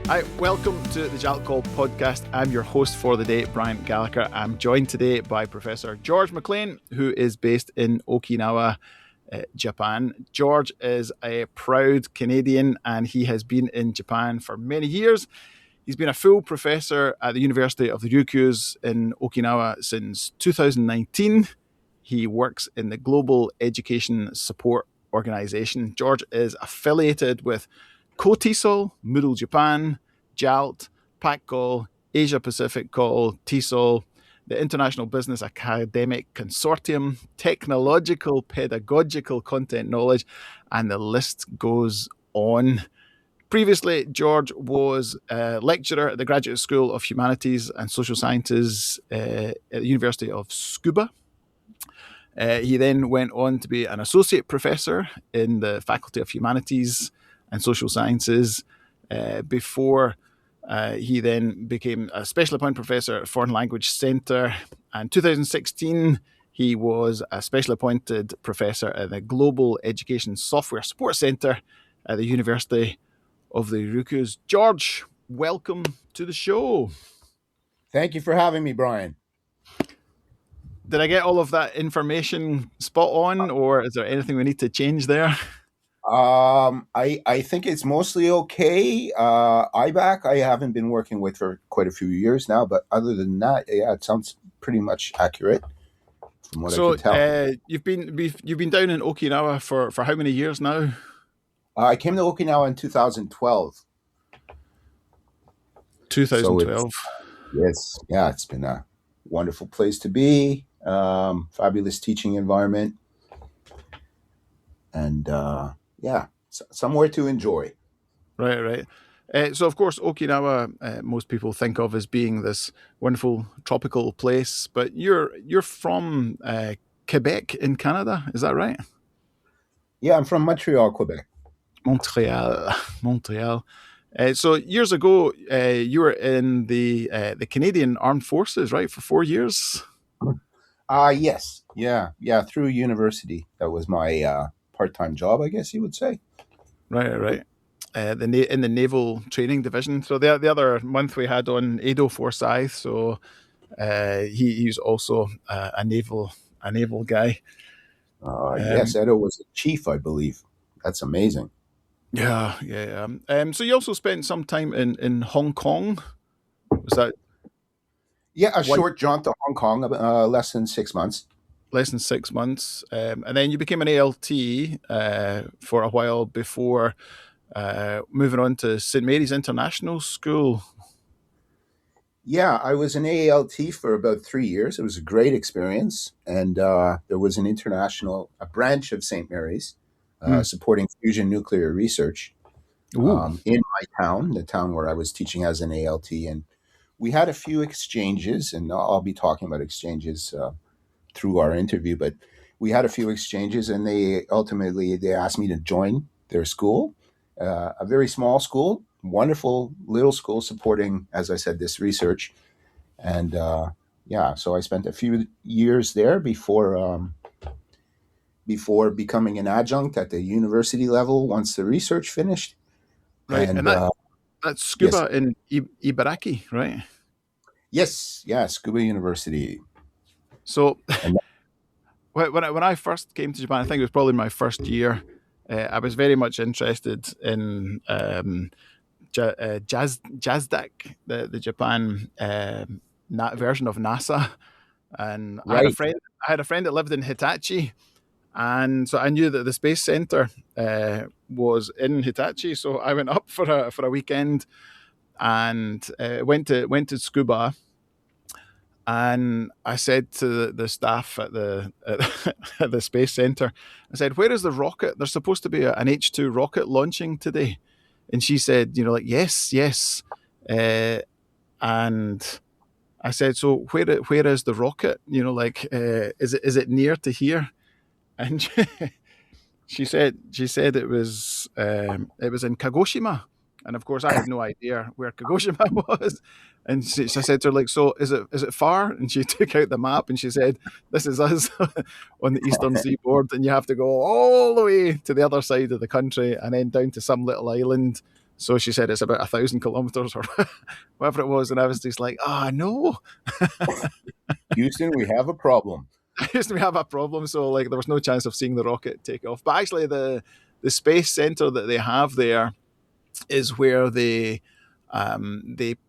Hi, welcome to the JALCALL podcast. I'm your host for the day, Brian Gallagher. I'm joined today by Professor George McLean, who is based in Okinawa, Japan. George is a proud Canadian and he has been in Japan for many years. He's been a full professor at the University of the Ryukyus in Okinawa since 2019. He works in the Global Education Support Organization. George is affiliated with CoTESOL, Moodle Japan, JALT, PACCALL, Asia Pacific Call, TESOL, the International Business Academic Consortium, Technological Pedagogical Content Knowledge, and the list goes on. Previously, George was a lecturer at the Graduate School of Humanities and Social Sciences at the University of Tsukuba. He then went on to be an associate professor in the Faculty of Humanities and Social Sciences before he then became a special appointed professor at Foreign Language Centre. And 2016, he was a special appointed professor at the Global Education Software Support Centre at the University of the Ryukyus. George, welcome to the show. Thank you for having me, Brian. Did I get all of that information spot on, or is there anything we need to change there? I think it's mostly okay. IBAC I haven't been working with for quite a few years now, but other than that, yeah, it sounds pretty much accurate from what I can tell. You've been down in Okinawa for how many years now? I came to Okinawa in 2012. 2012. So it's been a wonderful place to be. Fabulous teaching environment, and somewhere to enjoy. Right. So, of course, Okinawa, most people think of as being this wonderful tropical place, but you're from Quebec in Canada, is that right? Yeah, I'm from Montreal, Quebec. Montreal. So years ago, you were in the Canadian Armed Forces, right, for 4 years? Yes. Yeah. Through university. That was my part-time job, I guess you would say. Right. In the Naval Training Division. So the other month we had on Ado Forsyth. So he's also a naval guy. Yes, Edo was a chief, I believe. That's amazing. Yeah. So you also spent some time in Hong Kong. Was that? Yeah, a short jaunt to Hong Kong, less than 6 months. Less than 6 months. And then you became an ALT for a while before moving on to St. Mary's International School. Yeah, I was an ALT for about 3 years. It was a great experience. And there was a branch of St. Mary's supporting fusion nuclear research in my town, the town where I was teaching as an ALT. And we had a few exchanges, and I'll be talking about exchanges through our interview, but we had a few exchanges, and they asked me to join their school, a very small school, wonderful little school supporting, as I said, this research. And so I spent a few years there before becoming an adjunct at the university level once the research finished. Right, and that's Scuba in Ibaraki, right? Yes, Scuba University. So when I first came to Japan, I think it was probably my first year, I was very much interested in JASDAC, the Japan version of NASA. And right. I had a friend that lived in Hitachi, and so I knew that the Space Center was in Hitachi. So I went up for a weekend and went to Tsukuba. And I said to the staff at the Space Center, I said, "Where is the rocket? There's supposed to be an H2 rocket launching today." And she said, yes. And I said, "So where is the rocket? Is it near to here?" And she said it was in Kagoshima. And of course, I had no idea where Kagoshima was. And I said to her, "So is it far?" And she took out the map and she said, "This is us on the eastern seaboard, and you have to go all the way to the other side of the country and then down to some little island So she said it's about 1,000 kilometers or whatever it was, and I was just like, no. Houston, we have a problem. We have a problem, so like there was no chance of seeing the rocket take off. But actually, the space center that they have there is where they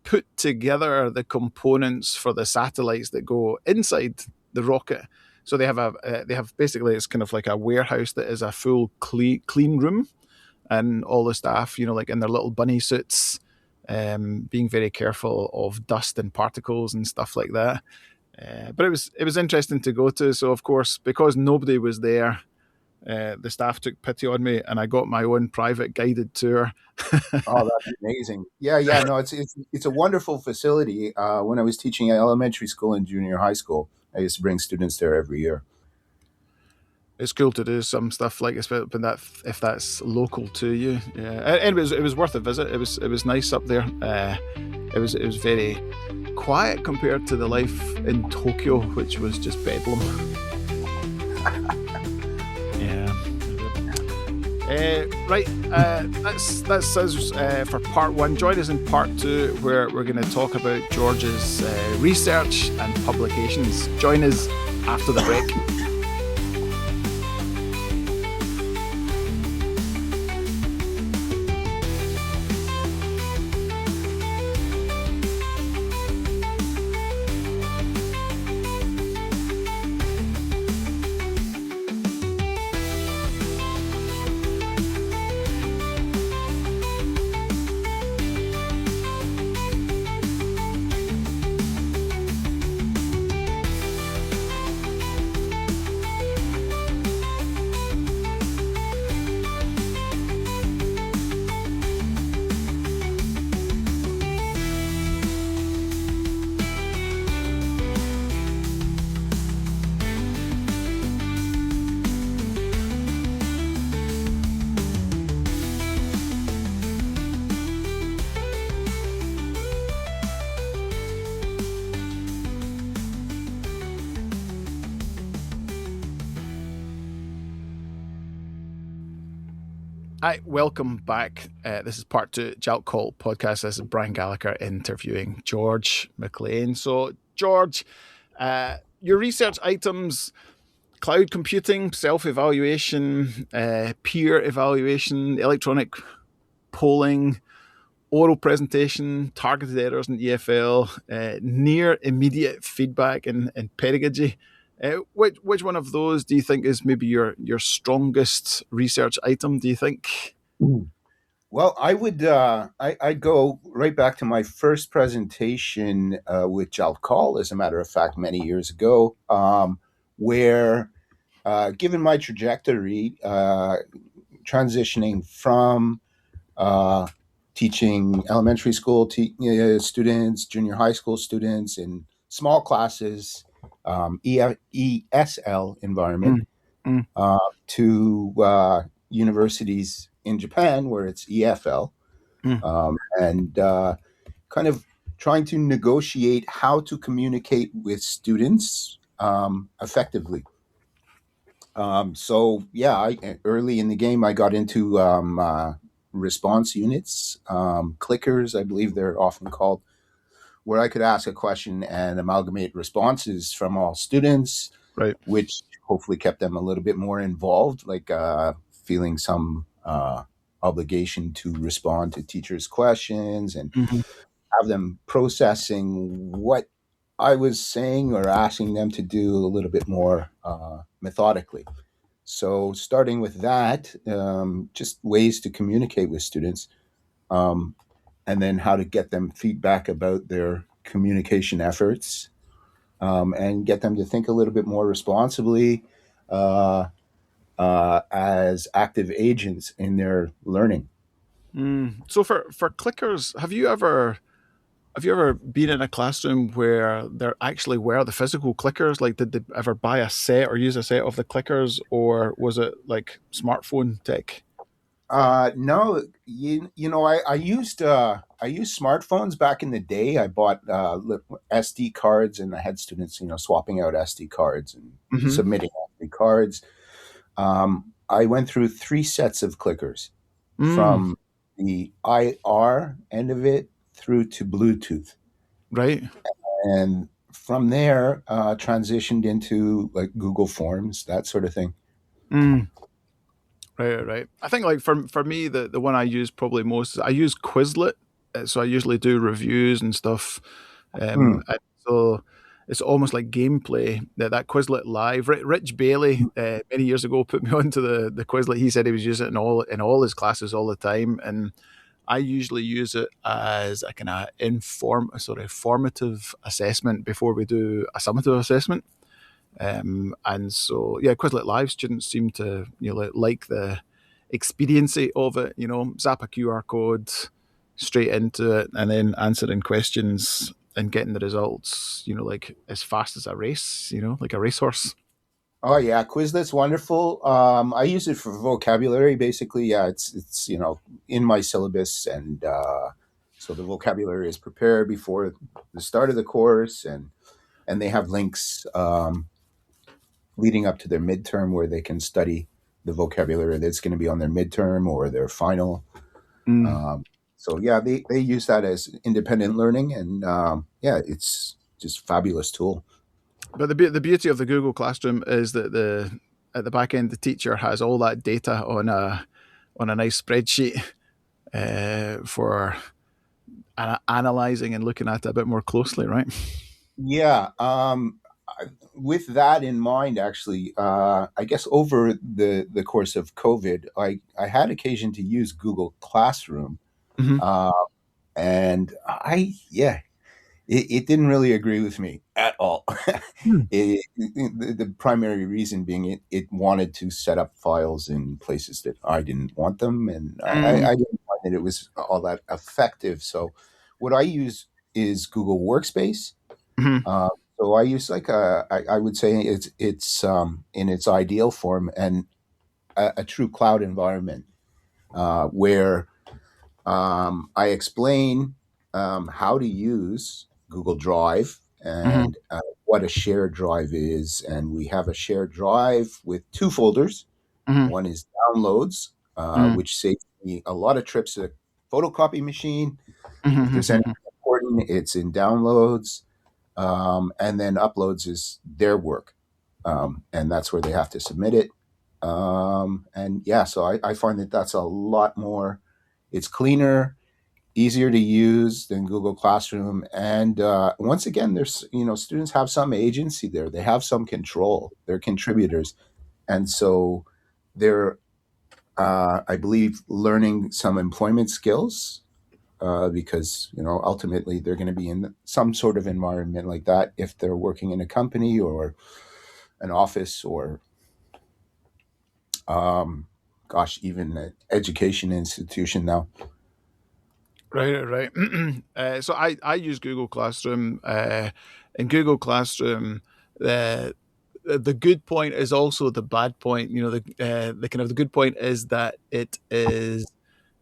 put together the components for the satellites that go inside the rocket. So they have basically, it's kind of like a warehouse that is a full clean room, and all the staff, like in their little bunny suits, being very careful of dust and particles and stuff like that. But it was interesting to go to. So of course, because nobody was there, the staff took pity on me, and I got my own private guided tour. Oh, that's amazing. Yeah, yeah. No, it's a wonderful facility. When I was teaching at elementary school and junior high school, I used to bring students there every year. It's cool to do some stuff like this, but that if that's local to you, yeah. And it was worth a visit. It was nice up there. It was very quiet compared to the life in Tokyo, which was just bedlam. Yeah. Right, that's us for part one. Join us in part two, where we're going to talk about George's research and publications. Join us after the break. Hi, welcome back. This is part two, JALCALL podcast. This is Brian Gallagher interviewing George McLean. So, George, your research items: cloud computing, self-evaluation, peer evaluation, electronic polling, oral presentation, targeted errors in EFL, near immediate feedback and pedagogy. Which one of those do you think is maybe your strongest research item, do you think? Well, I'd go right back to my first presentation with JALCALL, as a matter of fact, many years ago, where, given my trajectory, transitioning from teaching elementary school students, junior high school students in small classes, ESL environment, to universities in Japan where it's EFL, and kind of trying to negotiate how to communicate with students effectively. So yeah, early in the game, I got into response units, clickers, I believe they're often called, where I could ask a question and amalgamate responses from all students, Right. which hopefully kept them a little bit more involved, like feeling some obligation to respond to teachers' questions and have them processing what I was saying or asking them to do a little bit more methodically. So starting with that, just ways to communicate with students, and then how to get them feedback about their communication efforts, and get them to think a little bit more responsibly as active agents in their learning. So for clickers, have you ever been in a classroom where there actually were the physical clickers? Like, did they ever buy a set or use a set of the clickers, or was it like smartphone tech? No, I used smartphones back in the day. I bought SD cards, and I had students, swapping out SD cards and submitting SD cards. I went through 3 sets of clickers from the IR end of it through to Bluetooth. Right. And from there, transitioned into like Google Forms, that sort of thing. Mm. Right, right. I think like for me, the one I use probably most is I use Quizlet. So I usually do reviews and stuff. Hmm. And so it's almost like gameplay. That Quizlet Live. Rich Bailey many years ago put me onto the Quizlet. He said he was using it in all his classes all the time, and I usually use it as a kind of formative assessment before we do a summative assessment. And so, yeah, Quizlet Live students seem to like the expediency of it. Zap a QR code straight into it, and then answering questions and getting the results. Like as fast as a race. Like a racehorse. Oh yeah, Quizlet's wonderful. I use it for vocabulary. Basically, yeah, it's in my syllabus, and so the vocabulary is prepared before the start of the course, and they have links leading up to their midterm where they can study the vocabulary that's going to be on their midterm or their final. Mm. Um, so yeah, they use that as independent learning, and yeah, it's just a fabulous tool. But the beauty of the Google Classroom is that the at the back end the teacher has all that data on a nice spreadsheet for analyzing and looking at it a bit more closely, right? Yeah. With that in mind, actually, I guess over the course of COVID, I had occasion to use Google Classroom, Hmm. uh, and yeah, it didn't really agree with me at all. The primary reason being it wanted to set up files in places that I didn't want them, and Mm. I didn't find that it was all that effective. So, what I use is Google Workspace. Hmm. Uh, so I use like I would say it's in its ideal form and a true cloud environment where I explain how to use Google Drive Hmm. and what a shared drive is. And we have a shared drive with two folders. Hmm. One is downloads, which saves me a lot of trips to the photocopy machine. If there's anything Hmm. important, it's in downloads. And then uploads is their work. And that's where they have to submit it. And yeah, so I find that that's a lot more, it's cleaner, easier to use than Google Classroom. And once again, there's students have some agency there. They have some control. They're contributors, and so they're I believe learning some employment skills because ultimately they're going to be in some sort of environment like that if they're working in a company or an office or um, gosh, even an education institution now. Right, right. So I use Google Classroom. In Google Classroom, the good point is also the bad point. The kind of the good point is that it is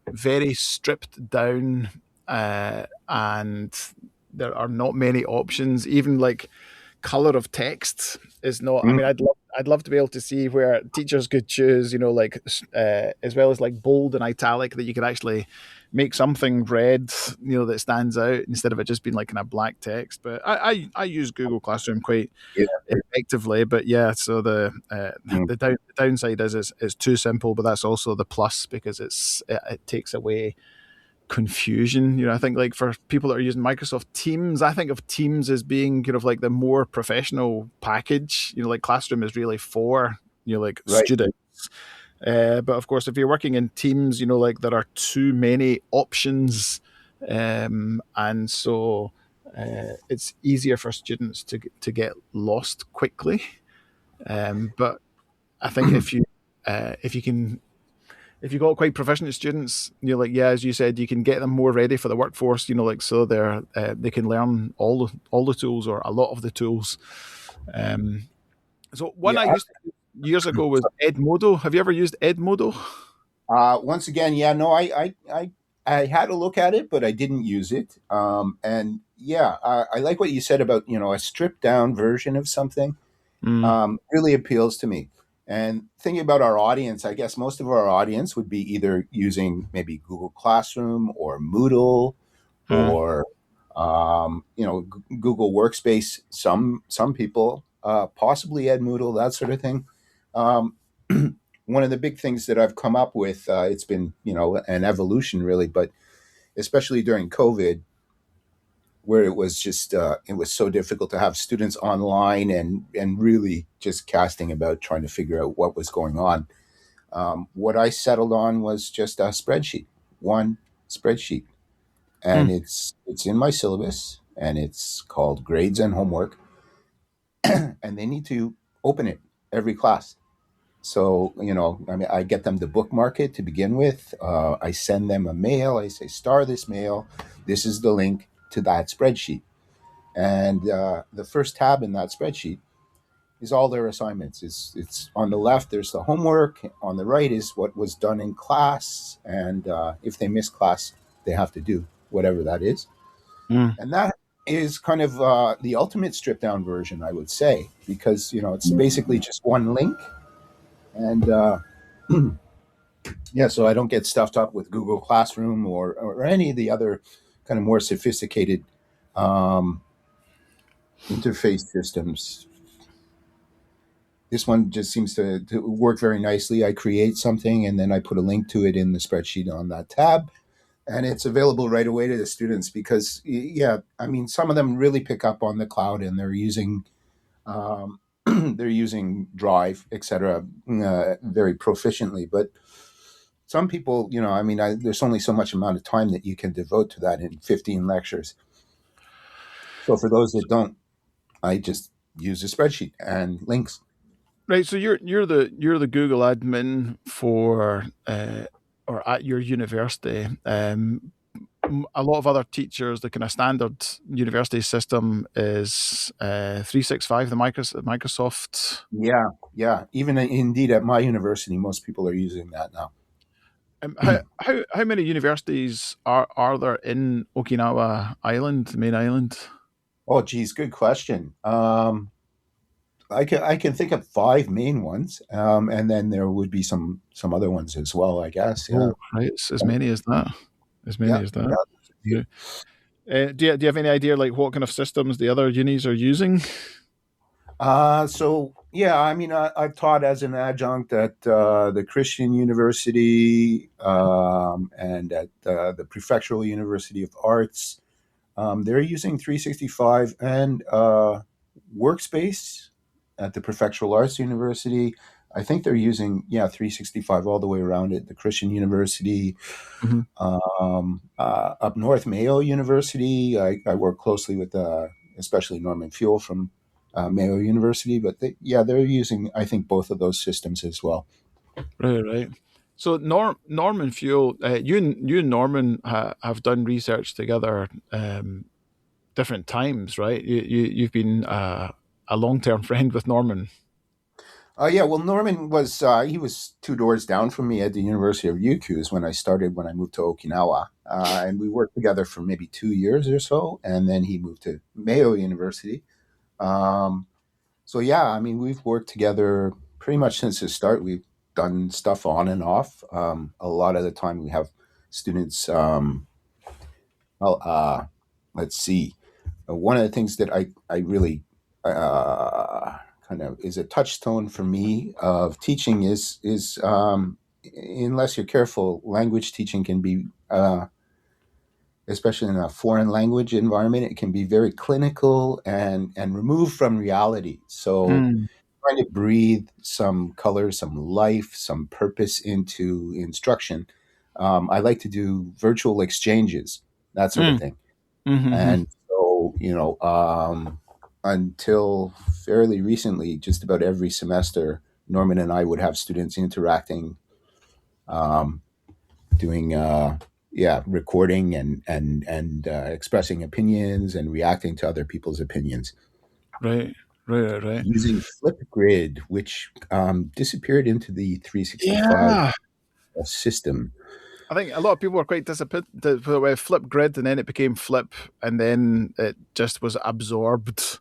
very stripped down, and there are not many options. Even like color of text is not. I Mm, mean, I'd love to be able to see where teachers could choose, like as well as like bold and italic, that you could actually make something red, that stands out instead of it just being like kind of black text. But I use Google Classroom quite yeah. effectively. But yeah, so the Mm, the downside is it's too simple, but that's also the plus because it takes away confusion. I think like for people that are using Microsoft Teams, I think of Teams as being kind of like the more professional package. Like Classroom is really for like right. students. But of course, if you're working in teams, like there are too many options, and so it's easier for students to get lost quickly. But I think if you can if you got quite proficient students, like yeah, as you said, you can get them more ready for the workforce. Like so they can learn all the tools or a lot of the tools. Um, so one Yeah. I used to use years ago was Edmodo. Have you ever used Edmodo? Once again, yeah, no, I had a look at it, but I didn't use it. And yeah, I like what you said about a stripped down version of something. Mm. Really appeals to me. And thinking about our audience, I guess most of our audience would be either using maybe Google Classroom or Moodle Mm. or Google Workspace. Some people possibly Ed Moodle, that sort of thing. Um, one of the big things that I've come up with, it's been an evolution really, but especially during COVID, where it was just it was so difficult to have students online and really just casting about trying to figure out what was going on. What I settled on was just a spreadsheet, one spreadsheet, and Mm. it's in my syllabus, and it's called grades and homework, and they need to open it every class. So I mean, I get them to bookmark it to begin with. I send them a mail. I say, star this mail. This is the link to that spreadsheet. And the first tab in that spreadsheet is all their assignments. It's on the left, there's the homework. On the right is what was done in class. And if they miss class, they have to do whatever that is. Mm. And that is kind of the ultimate stripped down version, I would say, because, it's basically just one link. And yeah, so I don't get stuffed up with Google Classroom or any of the other kind of more sophisticated um, interface systems. This one just seems to work very nicely. I create something and then I put a link to it in the spreadsheet on that tab. And it's available right away to the students because, yeah, I mean, some of them really pick up on the cloud and they're using they're using Drive, etc., very proficiently. But some people, I mean, there's only so much amount of time that you can devote to that in 15 lectures. So for those that don't, I just use a spreadsheet and links. Right. So you're the Google admin for or at your university. A lot of other teachers, the kind of standard university system is 365, the Microsoft. Yeah, yeah. Even indeed at my university, most people are using that now. How many universities are there in Okinawa Island, the main island? Oh, geez, good question. I can think of five main ones, and then there would be some other ones as well. I guess. Yeah, Oh, right, it's as many as that. As many yeah, as that. yeah. Yeah. Do you have any idea like what kind of systems the other unis are using? So yeah, I mean, I've taught as an adjunct at the Christian University and at the Prefectural University of Arts. They're using 365 and Workspace at the Prefectural Arts University. I think they're using 365 all the way around it. The Christian University Mhm. up north, Mayo University. I work closely with especially Norman Fuel from Mayo University, but they're using I think both of those systems as well. Right, right. So Norman Fuel, you and Norman have done research together different times, right? You've been a long term friend with Norman. Yeah, well, Norman was he was two doors down from me at the University of Ryukyus when I moved to Okinawa, and we worked together for maybe 2 years or so, and then he moved to Mayo University. Um, so yeah, I mean, we've worked together pretty much since the start. We've done stuff on and off. A lot of the time, we have students. Well, let's see. One of the things that I really kind of is a touchstone for me of teaching is unless you're careful, language teaching can be especially in a foreign language environment, it can be very clinical and removed from reality. So Mm, trying to breathe some color, some life, some purpose into instruction. I like to do virtual exchanges, that sort of mm, thing. mm-hmm. And so, until fairly recently, just about every semester, Norman and I would have students interacting, um, doing, recording and expressing opinions and reacting to other people's opinions Right, right, right. using Flipgrid, which disappeared into the 365 Yeah, system. I think a lot of people were quite disappointed with Flip Grid, and then it became Flip, and then it just was absorbed.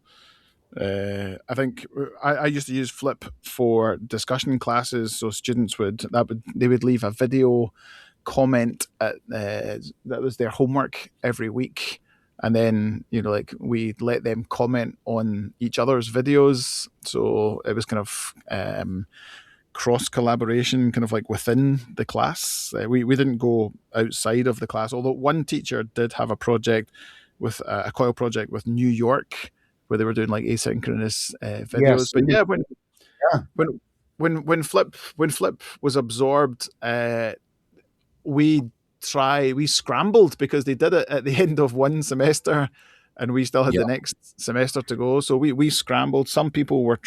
I think I used to use Flip for discussion classes, so students would leave a video comment at that was their homework every week, and then like we let them comment on each other's videos, so it was kind of cross collaboration, kind of like within the class. We didn't go outside of the class, although one teacher did have a project with a coil project with New York, where they were doing like asynchronous videos. Yes. But yeah, Yeah. when when Flip was absorbed, we we scrambled because they did it at the end of one semester, and we still had Yeah. the next semester to go. So we scrambled. Some people were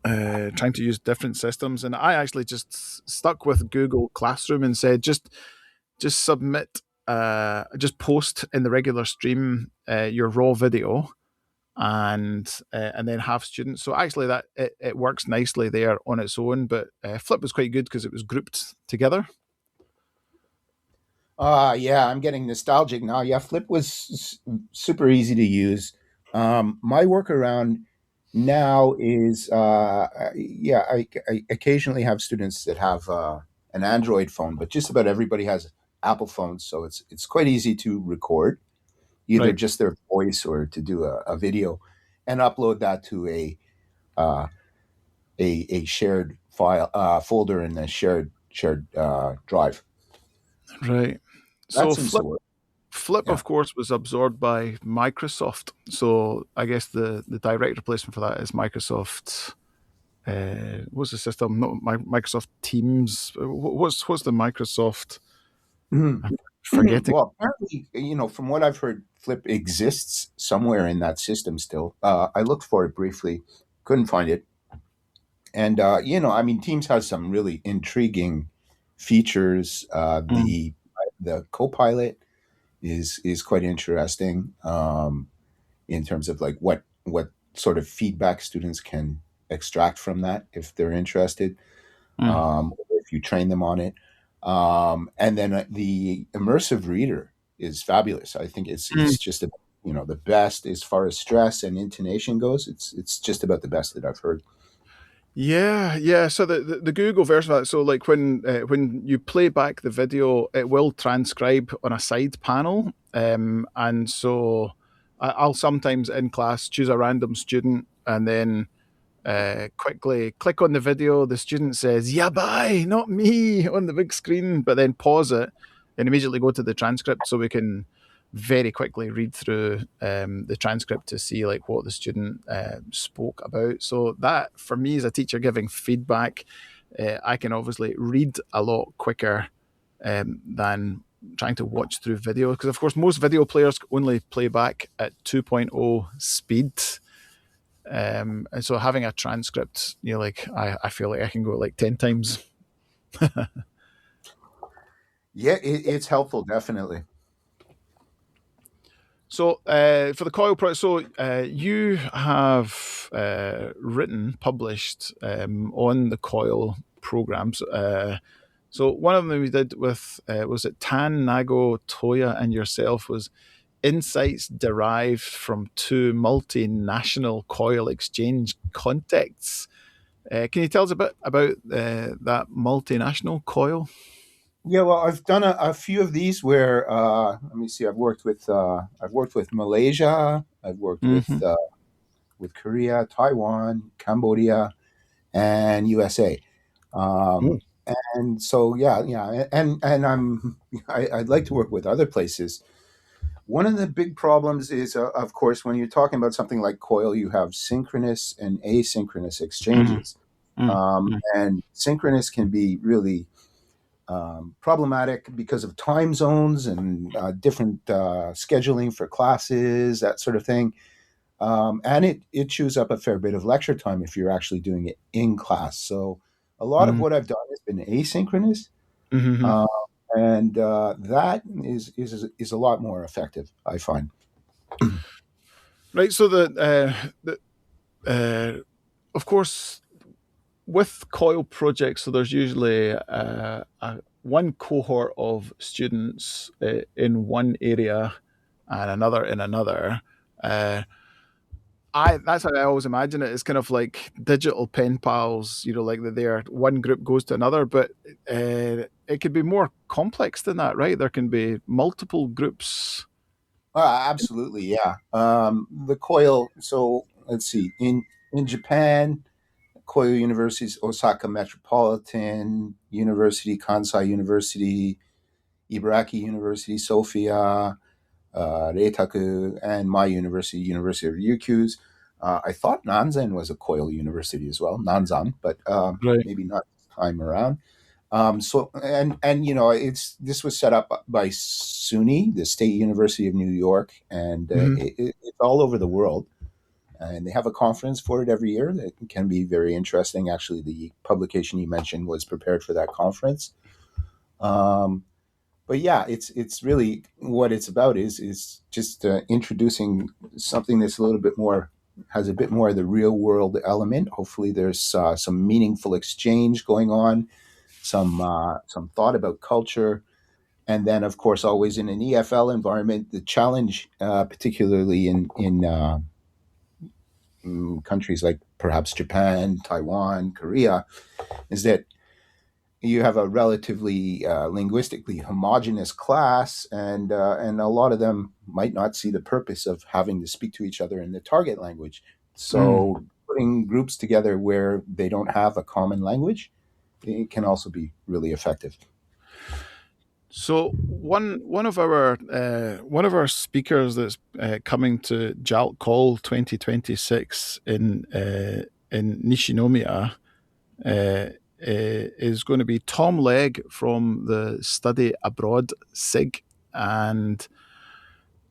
um, trying to use different systems, and I actually just stuck with Google Classroom and said just submit, just post in the regular stream your raw video, and then have students. So actually, that it works nicely there on its own. But Flip was quite good because it was grouped together. Yeah, I'm getting nostalgic now. Yeah, Flip was super easy to use. My workaround now is, yeah, I occasionally have students that have an Android phone, but just about everybody has Apple phones, so it's quite easy to record either Right, just their voice or to do a video and upload that to uh, a shared file folder in the shared drive. right. That So seems to Flip, work. Flip, Yeah. of course, was absorbed by Microsoft. So I guess the direct replacement for that is Microsoft. What's the system? Not Microsoft Teams. What's the Microsoft? Mhm. I'm forgetting. Well, apparently, from what I've heard, Flip exists somewhere in that system still. I looked for it briefly, couldn't find it. And, I mean, Teams has some really intriguing features. Mm, The Copilot is quite interesting in terms of like what sort of feedback students can extract from that if they're interested. mm, Or if you train them on it. And then the immersive reader is fabulous. I think mm. it's just the best as far as stress and intonation goes. It's just about the best that I've heard. Yeah, yeah. So the Google version of that. So like when you play back the video, it will transcribe on a side panel, and so I'll sometimes in class choose a random student and then quickly click on the video. The student says "Yabai, not me" on the big screen, but then pause it and immediately go to the transcript so we can very quickly read through the transcript to see like what the student spoke about. So that for me as a teacher giving feedback, I can obviously read a lot quicker than trying to watch through video because of course most video players only play back at 2.0 speed, and so having a transcript, like I feel like I can go like 10 times. Yeah, it's helpful, definitely. So for the coil project, so you have published on the coil programs. So one of them we did with was it Tan, Nago, Toya, and yourself was insights derived from two multinational coil exchange contexts. Can you tell us a bit about that multinational coil? Yeah, well, I've done a few of these where let me see. I've worked with Malaysia. I've worked Mm-hmm. with Korea, Taiwan, Cambodia, and USA. Mm. Um, and so yeah, and I'd like to work with other places. One of the big problems is, of course, when you're talking about something like coil, you have synchronous and asynchronous Mm. exchanges, Mm. Mm. and synchronous can be really problematic because of time zones and different scheduling for classes, that sort of thing. And it chews up a fair bit of lecture time if you're actually doing it in class. So a lot of Mm. what I've done has been asynchronous, Mm-hmm. uh, and that is a lot more effective, I find. Right. So uh, of course, with coil projects, so there's usually one cohort of students in one area and another in another. That's how I always imagine it. It's kind of like digital pen pals, like they're one group goes to another, but it could be more complex than that, right? There can be multiple groups. Absolutely, yeah. The COIL. So let's see. In Japan, Koyo University is Osaka Metropolitan University, Kansai University, Ibaraki University, Sophia, Reitaku, and my university, University of Ryukyus. I thought Nanzan was a COIL university as well, Nanzan, but Right. maybe not this time around. So and it's this was set up by SUNY, the State University of New York, and Hmm. it's all over the world. And they have a conference for it every year that can be very interesting. Actually, the publication you mentioned was prepared for that conference. Um, but yeah, it's really what it's about is just introducing something that's a little bit more has a bit more of the real world element. Hopefully, there's some meaningful exchange going on, some thought about culture, and then of course, always in an EFL environment, the challenge, particularly in countries like perhaps Japan, Taiwan, Korea, is that you have a relatively linguistically homogenous class, and a lot of them might not see the purpose of having to speak to each other in the target language. Mm. So putting groups together where they don't have a common language, it can also be really effective. So one of our speakers that's coming to JALCALL 2026 in Nishinomiya is going to be Tom Legg from the Study Abroad SIG, and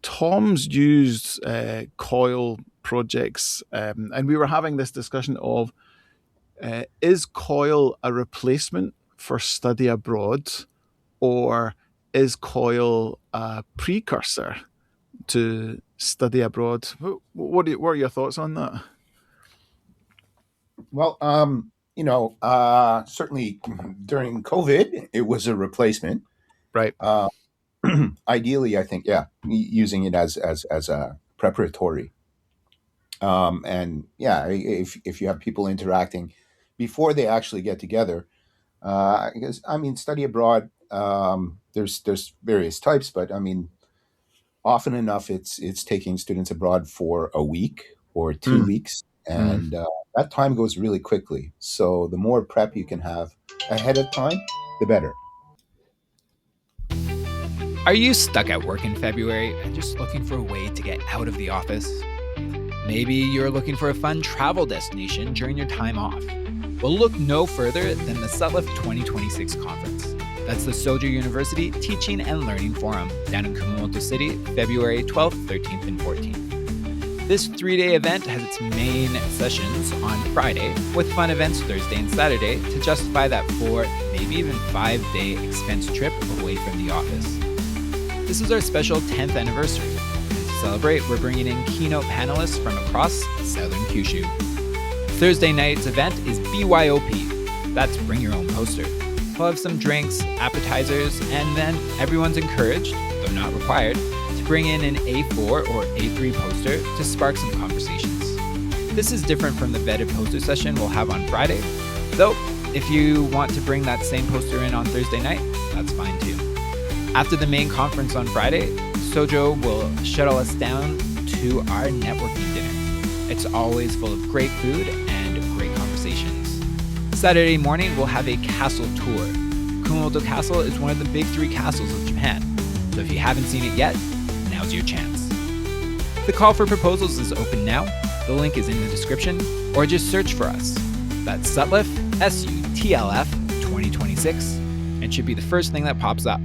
Tom's used COIL projects, and we were having this discussion of is COIL a replacement for study abroad, or is COIL a precursor to study abroad? What are your thoughts on that? Well, certainly during COVID, it was a replacement. Right. Uh, Ideally, I think, yeah, using it as a preparatory. And yeah, if you have people interacting before they actually get together, because I mean, study abroad. There's various types, but I mean, often enough, it's taking students abroad for a week or two Mm, weeks, mm. and that time goes really quickly. So the more prep you can have ahead of time, the better. Are you stuck at work in February and just looking for a way to get out of the office? Maybe you're looking for a fun travel destination during your time off. Well, look no further than the Sutliff 2026 conference. That's the Sojo University Teaching and Learning Forum down in Kumamoto City, February 12th, 13th, and 14th. This 3-day event has its main sessions on Friday, with fun events Thursday and Saturday to justify that 4, maybe even 5-day expense trip away from the office. This is our special 10th anniversary, and to celebrate, we're bringing in keynote panelists from across southern Kyushu. Thursday night's event is BYOP, that's Bring Your Own Poster. We'll have some drinks, appetizers, and then everyone's encouraged, though not required, to bring in an A4 or A3 poster to spark some conversations. This is different from the vetted poster session we'll have on Friday, though if you want to bring that same poster in on Thursday night, that's fine too. After the main conference on Friday, Sojo will shuttle us down to our networking dinner. It's always full of great food and great conversations. Saturday morning, we'll have a castle tour. Kumamoto Castle is one of the big 3 castles of Japan, so if you haven't seen it yet, now's your chance. The call for proposals is open now. The link is in the description, or just search for us. That's Sutliff, SUTLF 2026, and should be the first thing that pops up.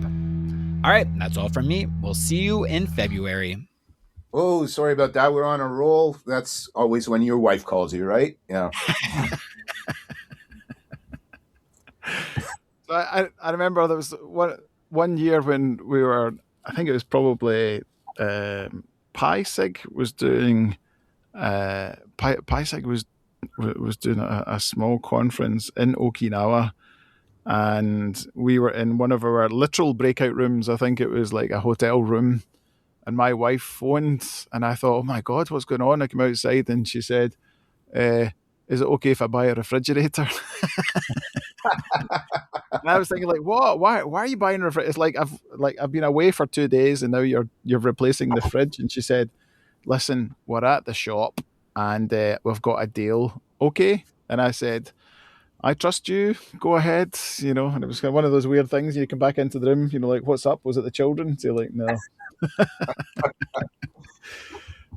All right, that's all from me. We'll see you in February. Oh, sorry about that. We're on a roll. That's always when your wife calls you, right? Yeah. So I remember there was one year when we were, I think it was probably PySig was doing PySig was doing a small conference in Okinawa, and we were in one of our literal breakout rooms. I think it was like a hotel room, and my wife phoned, and I thought, oh my God, what's going on? I came outside, and she said, is it okay if I buy a refrigerator? And I was thinking, like, what? Why are you buying a refrigerator? It's like I've been away for 2 days, and now you're replacing the fridge. And she said, listen, we're at the shop, and we've got a deal. Okay. And I said, I trust you. Go ahead. And it was kind of one of those weird things. You come back into the room, like, what's up? Was it the children? So you're like, no.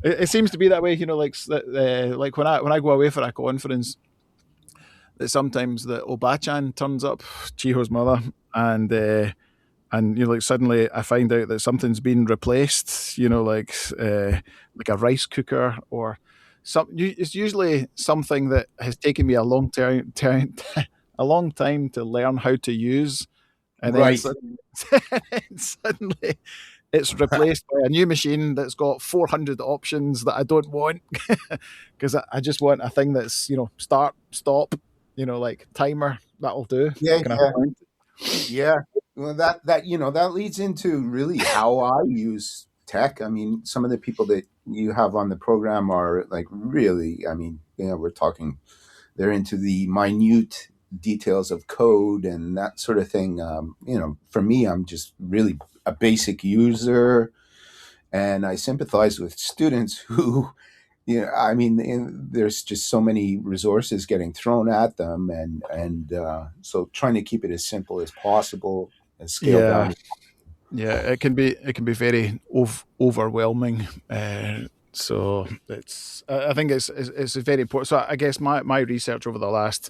It seems to be that way, like when I go away for a conference, that sometimes the Obachan turns up, Chiho's mother, and like suddenly I find out that something's been replaced, like a rice cooker or something. It's usually something that has taken me a long time to learn how to use, and then Right. suddenly it's replaced by a new machine that's got 400 options that I don't want, because I just want a thing that's start, stop, like timer. That'll do. Yeah, Can I yeah. find? Yeah. Well, that leads into really how I use tech. I mean, some of the people that you have on the program are like really, I mean, we're talking, they're into the minute details of code and that sort of thing. For me, I'm just really a basic user, and I sympathize with students who, I mean, there's just so many resources getting thrown at them, and so trying to keep it as simple as possible and scale down. Yeah, it can be very overwhelming. So I think it's very important. So I guess my research over the last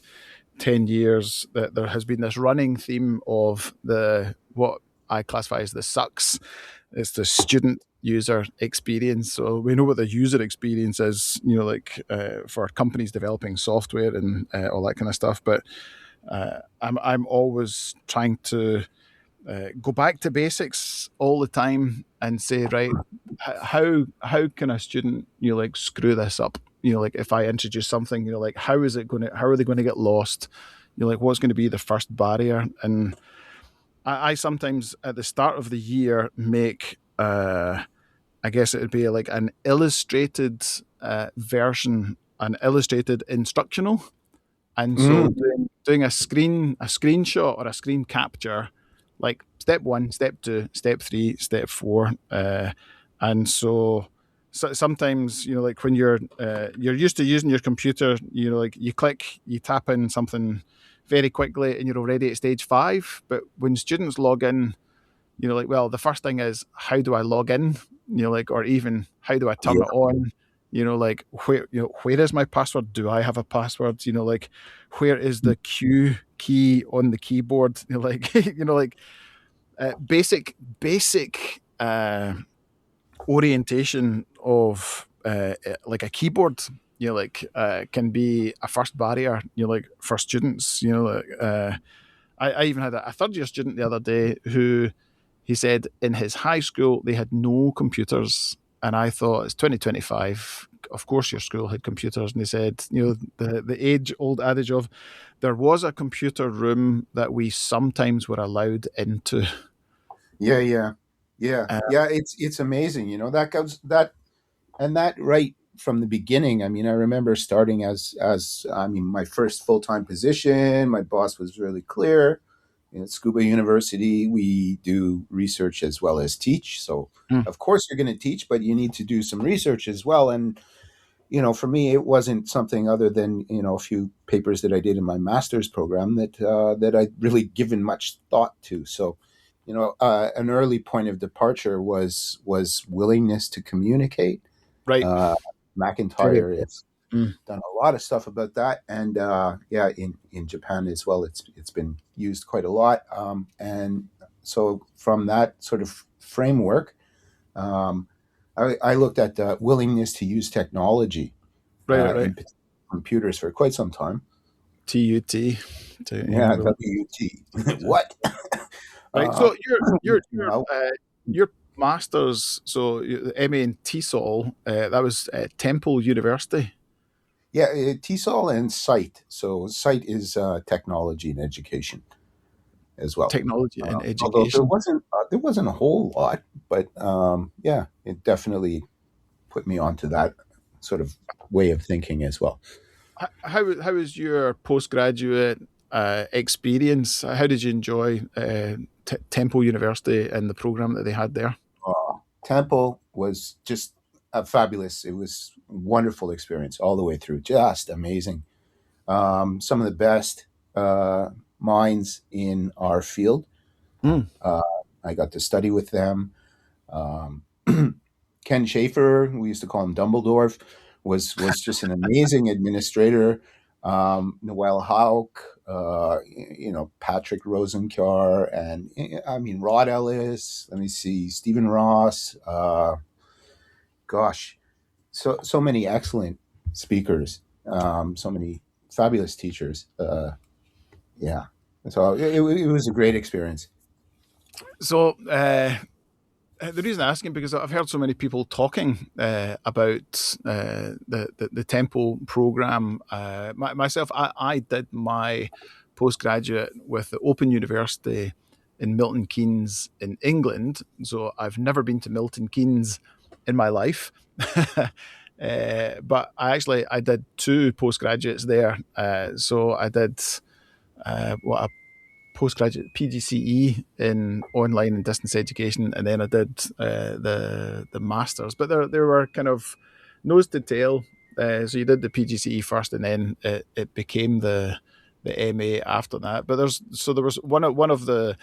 10 years, that there has been this running theme of what I classify as the sucks. It's the student user experience. So we know what the user experience is, for companies developing software and all that kind of stuff. But I'm always trying to go back to basics all the time and say, right, how can a student screw this up? Like if I introduce something, like how are they going to get lost? Like what's going to be the first barrier? And I sometimes at the start of the year make I guess it would be like an illustrated version, an illustrated instructional. And so doing a screenshot or a screen capture, like step 1, step 2, step 3, step 4, and so sometimes like when you're used to using your computer, like you click, you tap in something very quickly, and you're already at stage 5. But when students log in, like, well, the first thing is, how do I log in? Or even how do I turn it on? Like where is my password? Do I have a password? Like where is the Q key on the keyboard? Basic orientation of like a keyboard. Can be a first barrier. For students. I even had a third year student the other day who, he said in his high school they had no computers. And I thought, it's 2025. Of course your school had computers. And they said, the age-old adage of, there was a computer room that we sometimes were allowed into. Yeah. It's amazing. That goes that, and that right from the beginning. I mean, I remember starting as my first full-time position. My boss was really clear. At Scuba University, we do research as well as teach. So, of course, you're going to teach, but you need to do some research as well. And, for me, it wasn't something other than, a few papers that I did in my master's program that I'd really given much thought to. So, an early point of departure was willingness to communicate. Right. McIntyre has done a lot of stuff about that, and in Japan as well, it's been used quite a lot. And so from that sort of framework, I looked at willingness to use technology, right. in computers for quite some time. TUT. Yeah, WUT. What? Right. So your master's, so MA in TESOL, that was at Temple University. Yeah, TESOL and SITE. So SITE is technology and education as well. Technology and education. Although there wasn't a whole lot But yeah, it definitely put me onto that sort of way of thinking as well. How was your postgraduate experience? How did you enjoy Temple University and the program that they had there? Temple was just fabulous. It was a wonderful experience all the way through, just amazing. Some of the best minds in our field. Mm. I got to study with them. Um, Ken Schaefer, we used to call him Dumbledore, was just an amazing administrator. Noel Hauk, Patrick Rosenkar, and I mean Rod Ellis. Let me see, Stephen Ross. Gosh, so many excellent speakers. So many fabulous teachers. Yeah, so it was a great experience. So the reason I'm asking because I've heard so many people talking about the Temple program. Myself, I did my postgraduate with the Open University in Milton Keynes in England. So I've never been to Milton Keynes in my life. But I did two postgraduates there. So I did a postgraduate PGCE in online and distance education, and then I did the masters. But there were kind of nose to tail. So you did the PGCE first, and then it became the MA after that. But there was one of the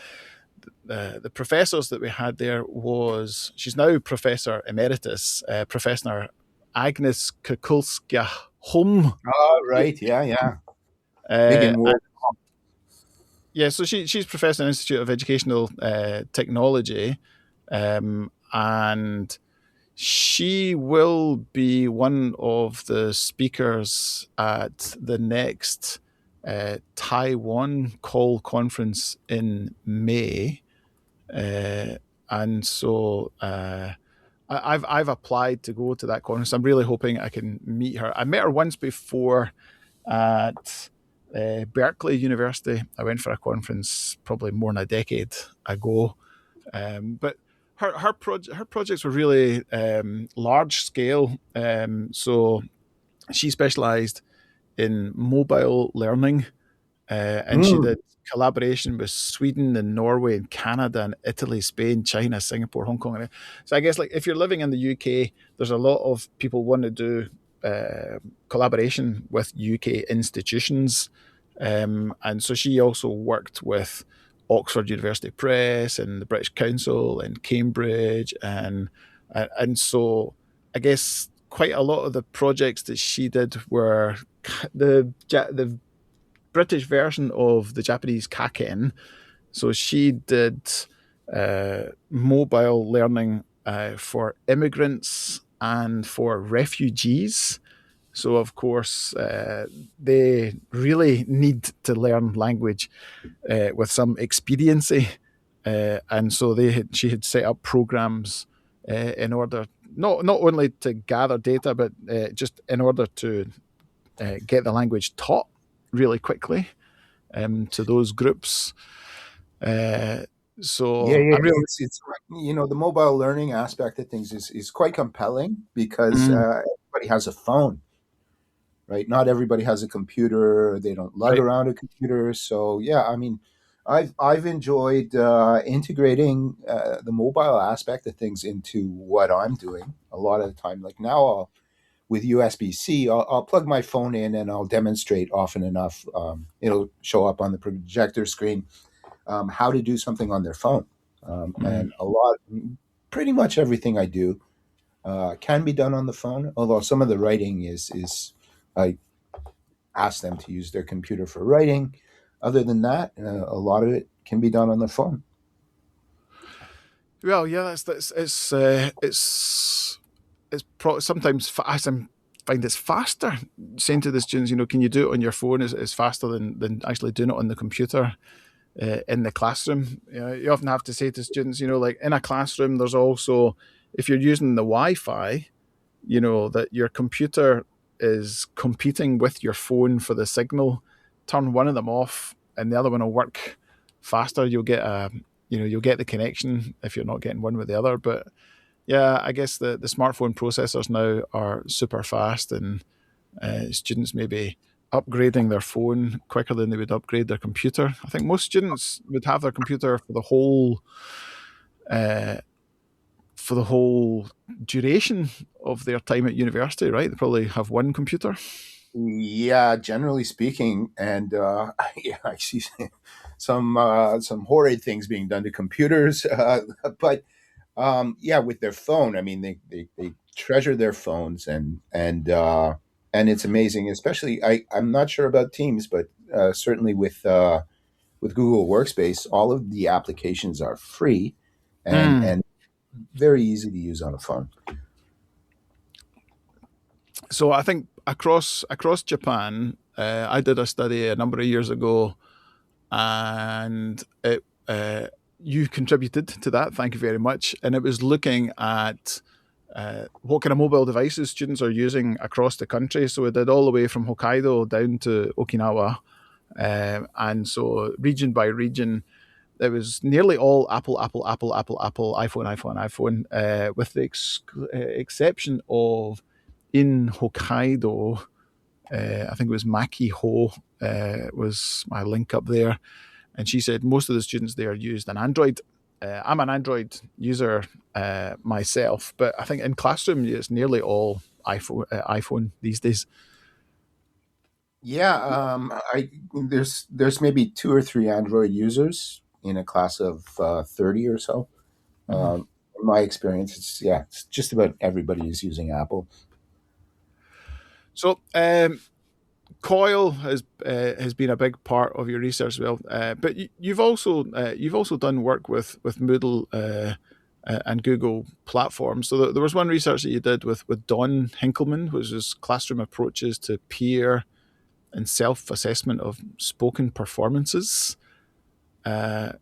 professors that we had there was, she's now Professor Emeritus, Professor Agnes Kukulska Holm. Oh, right. Yeah. Big Uh, in work. Yeah, so she's professor in the Institute of Educational Technology, and she will be one of the speakers at the next Taiwan Call conference in May, and so I've applied to go to that conference. I'm really hoping I can meet her. I met her once before at Berkeley University. I went for a conference probably more than a decade ago, but her projects were really large scale. So she specialised in mobile learning, and she did collaboration with Sweden and Norway and Canada and Italy, Spain, China, Singapore, Hong Kong. So I guess like if you're living in the UK, there's a lot of people want to do collaboration with UK institutions. And so she also worked with Oxford University Press and the British Council and Cambridge. And so I guess quite a lot of the projects that she did were the British version of the Japanese kaken. So she did mobile learning for immigrants and for refugees. So of course they really need to learn language with some expediency, and so she had set up programs in order not only to gather data, but just in order to get the language taught really quickly to those groups. So Yeah, I'm really it's the mobile learning aspect of things is quite compelling because mm, everybody has a phone, right? Not everybody has a computer. They don't lug right. around a computer. So yeah, I mean, I've enjoyed integrating the mobile aspect of things into what I'm doing a lot of the time. Like now, with USB-C, I'll plug my phone in and I'll demonstrate often enough. It'll show up on the projector screen how to do something on their phone, Mm. and pretty much everything I do can be done on the phone. Although some of the writing is I ask them to use their computer for writing. Other than that, a lot of it can be done on the phone. Well, yeah, sometimes I find it's faster saying to the students, can you do it on your phone? Is faster than actually doing it on the computer in the classroom. You often have to say to students, like in a classroom, there's also, if you're using the Wi-Fi, that your computer is competing with your phone for the signal. Turn one of them off, and the other one will work faster. You'll get you'll get the connection if you're not getting one with the other. But yeah, I guess the smartphone processors now are super fast, and students may be upgrading their phone quicker than they would upgrade their computer. I think most students would have their computer uh, for the whole duration of their time at university, right? They probably have one computer. Yeah, generally speaking, and yeah, I see some horrid things being done to computers, but yeah, with their phone, I mean, they treasure their phones, and it's amazing. Especially, I'm not sure about Teams, but certainly with Google Workspace, all of the applications are free and very easy to use on a phone. So I think across Japan, I did a study a number of years ago, and you contributed to that. Thank you very much. And it was looking at what kind of mobile devices students are using across the country. So we did all the way from Hokkaido down to Okinawa, and so region by region, it was nearly all Apple, iPhone, with the exception of in Hokkaido. I think it was Maki Ho was my link up there, and she said most of the students there used an Android. I'm an Android user myself, but I think in classroom it's nearly all iPhone these days. Yeah, there's maybe 2 or 3 Android users in a class of 30 or so. Mm-hmm. In my experience, it's just about everybody is using Apple. So COIL has been a big part of your research as well, but you've also done work with Moodle and Google platforms. So there was one research that you did with Don Hinkleman, which was classroom approaches to peer and self-assessment of spoken performances. Can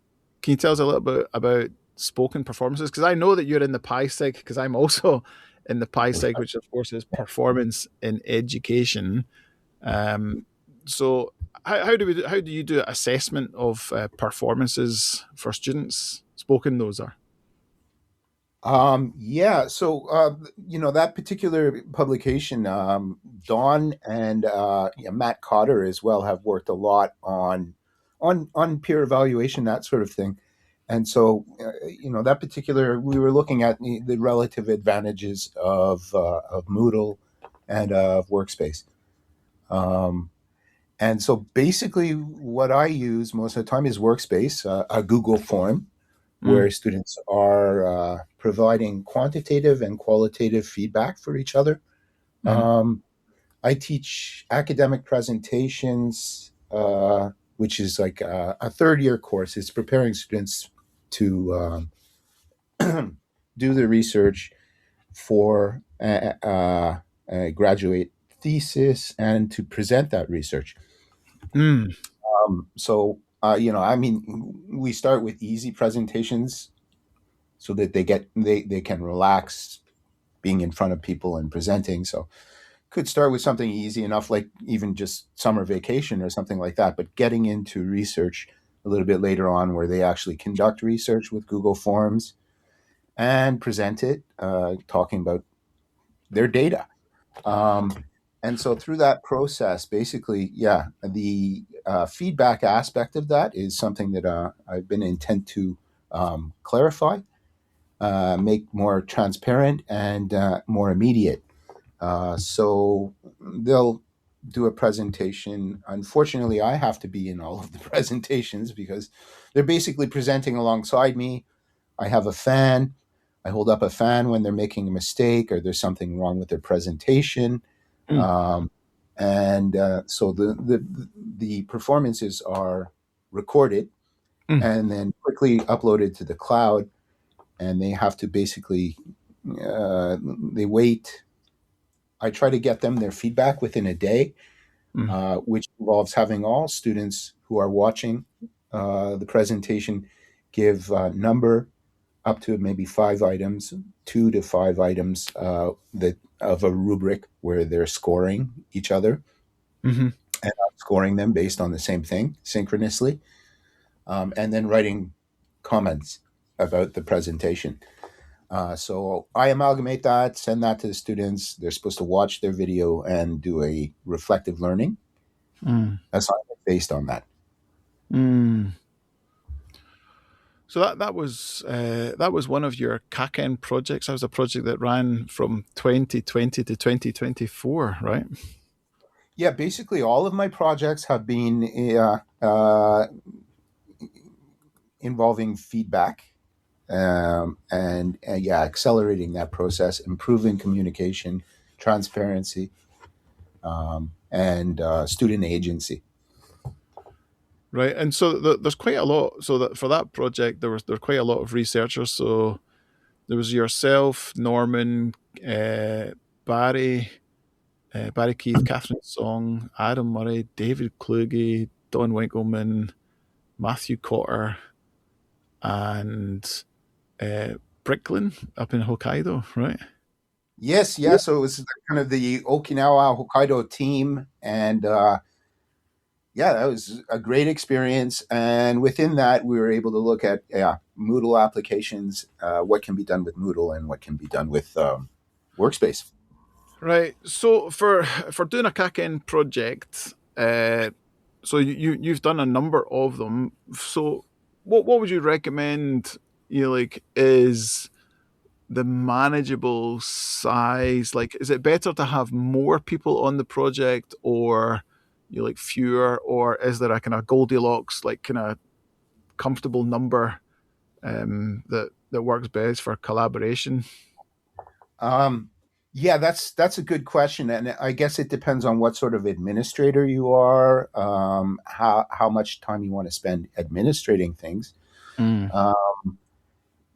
you tell us a little bit about spoken performances? Because I know that you're in the PISEG, because I'm also in the PISEG, which of course is performance in education. So how do you do assessment of performances for students? Spoken, those are. Yeah, so that particular publication, Dawn and yeah, Matt Cotter as well have worked a lot on peer evaluation, that sort of thing. And so, that particular, we were looking at the relative advantages of Moodle and of Workspace. And so basically what I use most of the time is Workspace, a Google form, where students are providing quantitative and qualitative feedback for each other. I teach academic presentations, which is like a third-year course. It's preparing students to do the research for a graduate thesis and to present that research. So, I mean, we start with easy presentations so that they can relax being in front of people and presenting. So could start with something easy enough, like even just summer vacation or something like that, but getting into research a little bit later on where they actually conduct research with Google Forms and present it, talking about their data. And so through that process, basically, yeah, the feedback aspect of that is something that I've been intent to clarify, make more transparent and more immediate. So they'll do a presentation. Unfortunately, I have to be in all of the presentations because they're basically presenting alongside me. I have a fan. I hold up a fan when they're making a mistake or there's something wrong with their presentation. So the performances are recorded and then quickly uploaded to the cloud, and they have to basically they wait. I try to get them their feedback within a day, which involves having all students who are watching the presentation give number up to maybe 5 items, 2 to 5 items that of a rubric where they're scoring each other and I'm scoring them based on the same thing synchronously, and then writing comments about the presentation. So I amalgamate that, send that to the students. They're supposed to watch their video and do a reflective learning assignment based on that. So that was one of your CACEN projects. That was a project that ran from 2020 to 2024, right? Yeah, basically all of my projects have been involving feedback and accelerating that process, improving communication, transparency, and student agency. Right, and so there's quite a lot. So that for that project, there were quite a lot of researchers. So there was yourself, Norman, Barry Keith, Catherine Song, Adam Murray, David Kluge, Don Winkleman, Matthew Cotter, and Bricklin up in Hokkaido, right? Yes. So it was kind of the Okinawa Hokkaido team, and that was a great experience. And within that, we were able to look at Moodle applications, what can be done with Moodle and what can be done with Workspace. Right. So for doing a CACEN project, so you've done a number of them. So what would you recommend? Is the manageable size? Like, is it better to have more people on the project, or fewer, or is there a kind of Goldilocks, kind of comfortable number that works best for collaboration? That's a good question, and I guess it depends on what sort of administrator you are, how much time you want to spend administrating things.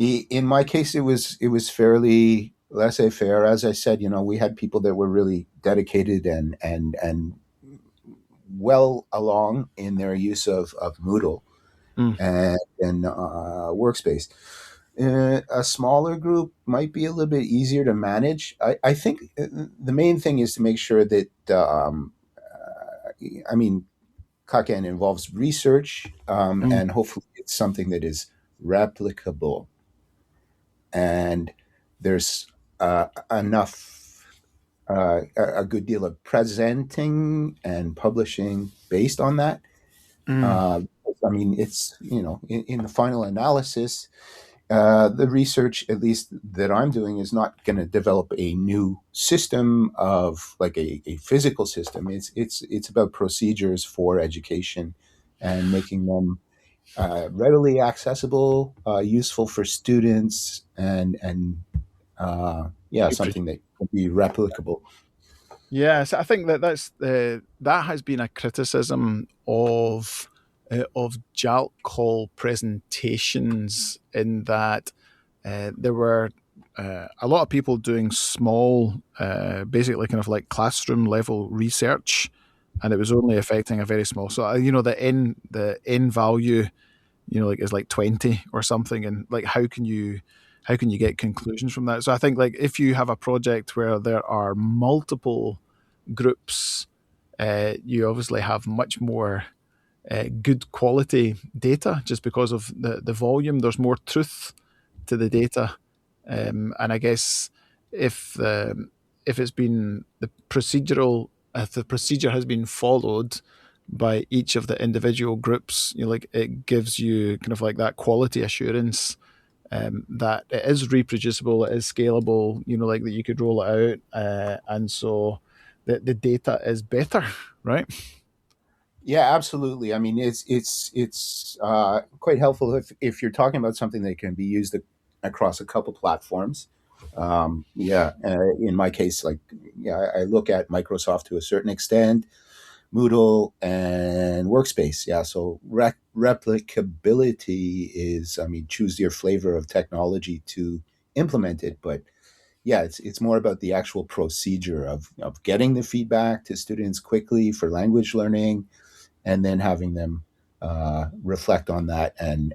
In my case, it was fairly laissez-faire. As I said, we had people that were really dedicated and well along in their use of Moodle and Workspace. A smaller group might be a little bit easier to manage. I think the main thing is to make sure that, CACEN involves research, and hopefully it's something that is replicable. And there's enough, a good deal of presenting and publishing based on that. It's, in the final analysis, the research, at least that I'm doing, is not going to develop a new system of like a physical system. It's about procedures for education and making them readily accessible, useful for students, and something that can be replicable. Yes, I think that has been a criticism of JALCALL presentations, in that there were a lot of people doing small, basically kind of like classroom level research, and it was only affecting a very small. So the n value, is like 20 or something, and like how can you get conclusions from that? So I think, like, if you have a project where there are multiple groups, you obviously have much more good quality data, just because of the volume. There's more truth to the data, and I guess if it's been if the procedure has been followed by each of the individual groups, it gives you kind of like that quality assurance, that it is reproducible, it is scalable, that you could roll it out, and so the data is better, right? Yeah, absolutely. I mean, it's quite helpful if you're talking about something that can be used across a couple platforms. In my case, I look at Microsoft to a certain extent, Moodle and Workspace. Yeah, so replicability is, choose your flavor of technology to implement it, but yeah, it's more about the actual procedure of getting the feedback to students quickly for language learning, and then having them reflect on that and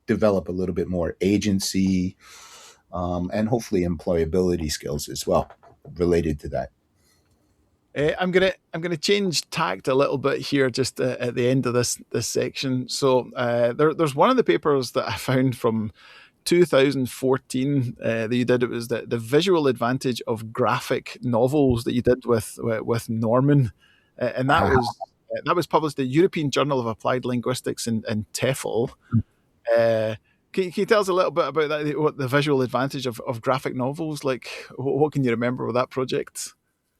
develop a little bit more agency, and hopefully employability skills as well related to that. I'm gonna change tact a little bit here, just at the end of this section. So there's one of the papers that I found from 2014 that you did. It was the visual advantage of graphic novels that you did with Norman, and that was published in the European Journal of Applied Linguistics in TEFL. Can you tell us a little bit about that? What the visual advantage of graphic novels? Like, what can you remember with that project?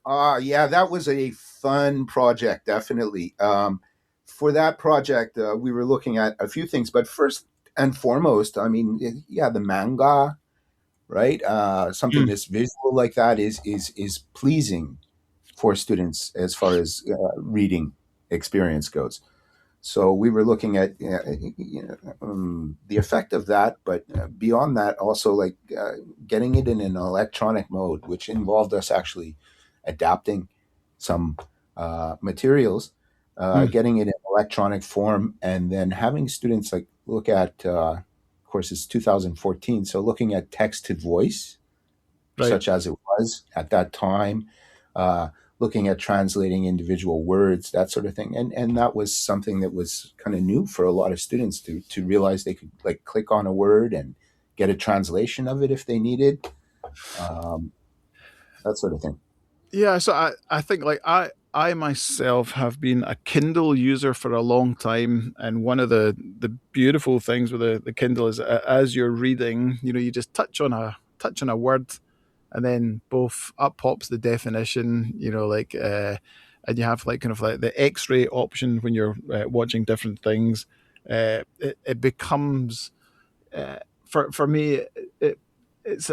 Yeah, that was a fun project, definitely. For that project, we were looking at a few things, but first and foremost, I mean, yeah, the manga, right? Something Mm, that's visual like that is pleasing for students as far as reading experience goes. So we were looking at the effect of that, but beyond that, also like getting it in an electronic mode, which involved us actually adapting some materials, mm, getting it in electronic form, and then having students like look at. Of course, it's 2014, so looking at text to voice, right. such as it was at that time, uh, looking at translating individual words, that sort of thing. And that was something that was kind of new for a lot of students to realize they could like click on a word and get a translation of it if they needed, um, that sort of thing. Yeah, so I think like I myself have been a Kindle user for a long time, and one of the beautiful things with the Kindle is as you're reading, you just touch on a word, and then both up pops the definition, and you have like kind of like the X-ray option when you're watching different things. It becomes for me, it it's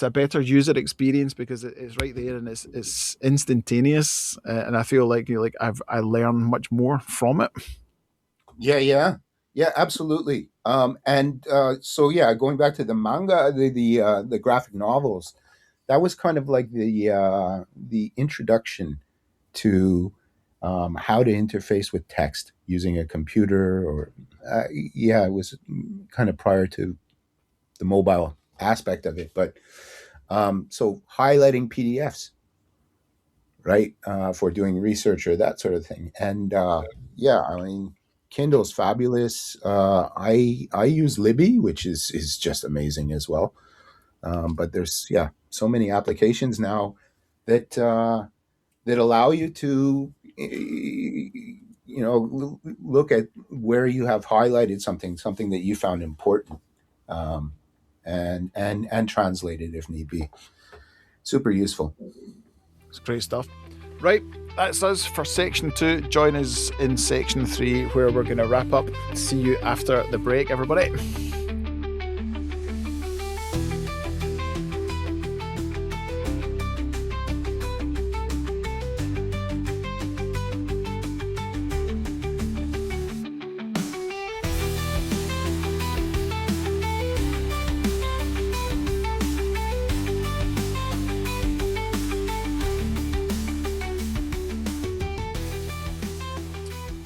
a better user experience because it's right there and it's instantaneous, and I feel like I learn much more from it. Yeah, yeah, yeah, absolutely. And so yeah, going back to the manga, the graphic novels, that was kind of like the introduction to how to interface with text using a computer or yeah, it was kind of prior to the mobile aspect of it, but so highlighting PDFs, right, for doing research or that sort of thing. And yeah, I mean, Kindle's fabulous. I use Libby, which is just amazing as well. But there's yeah, so many applications now that that allow you to look at where you have highlighted something that you found important, um, and translate it if need be. Super useful. It's great stuff. Right, that's us for section 2. Join us in section 3 where we're going to wrap up. See you after the break, everybody.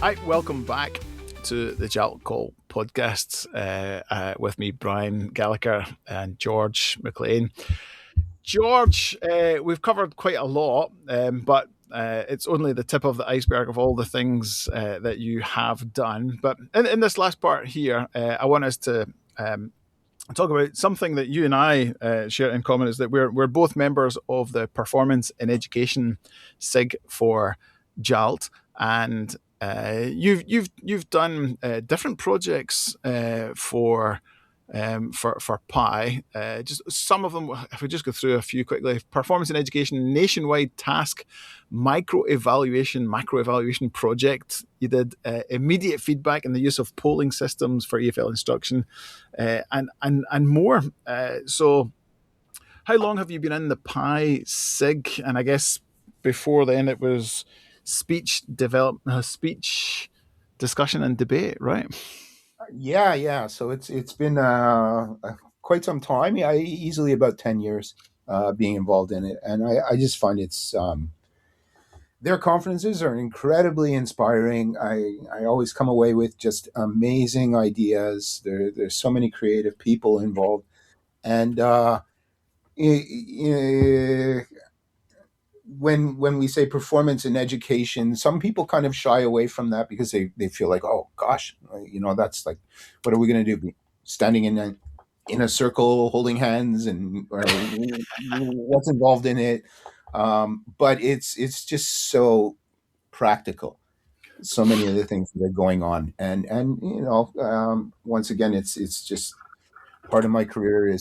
Hi, welcome back to the JALCALL podcast with me, Brian Gallagher, and George McLean. George, we've covered quite a lot, but it's only the tip of the iceberg of all the things that you have done. But in this last part here, I want us to talk about something that you and I share in common is that we're both members of the Performance in Education SIG for JALT, and you've done different projects for Pi. Just some of them, if we just go through a few quickly. Performance in Education nationwide task macro evaluation project. You did immediate feedback and the use of polling systems for EFL instruction, and more. So, how long have you been in the Pi SIG? And I guess before then it was speech discussion and debate, right? Yeah, yeah. So it's been quite some time. Yeah, easily about 10 years being involved in it, and I just find it's their conferences are incredibly inspiring. I always come away with just amazing ideas. There's so many creative people involved, and when we say performance in education, some people kind of shy away from that because they feel like, oh gosh, that's like, what are we going to do? Standing in a circle, holding hands, and or what's involved in it? But it's just so practical. So many of the things that are going on, and once again, it's just part of my career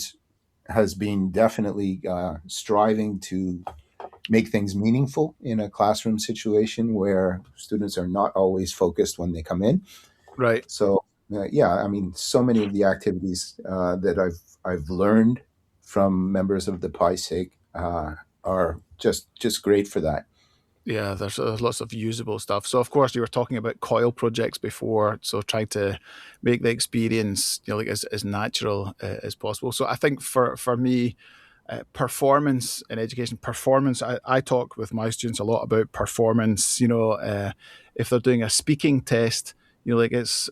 has been definitely striving to make things meaningful in a classroom situation where students are not always focused when they come in. Right. So yeah, I mean, so many of the activities that I've learned from members of the PISAIC are just great for that. Yeah, there's lots of usable stuff. So, of course, you were talking about coil projects before. So, try to make the experience, like as natural as possible. So, I think for me, performance in education, performance. I talk with my students a lot about performance. If they're doing a speaking test, like it's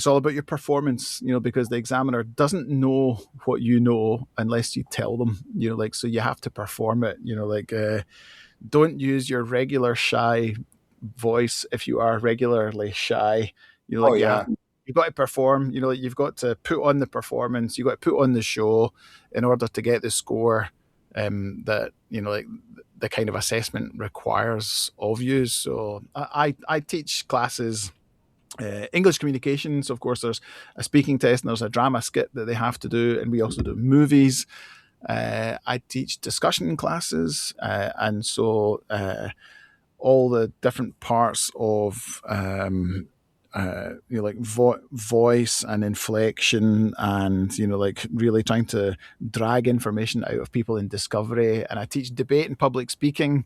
all about your performance. Because the examiner doesn't know what you know unless you tell them. So you have to perform it. Don't use your regular shy voice if you are regularly shy. Oh yeah. You've got to perform. You've got to put on the performance. You've got to put on the show in order to get the score that the kind of assessment requires of you. So I teach classes. English communications, of course, there's a speaking test and there's a drama skit that they have to do, and we also do movies. I teach discussion classes, and so all the different parts of voice and inflection, and really trying to drag information out of people in discovery. And I teach debate and public speaking,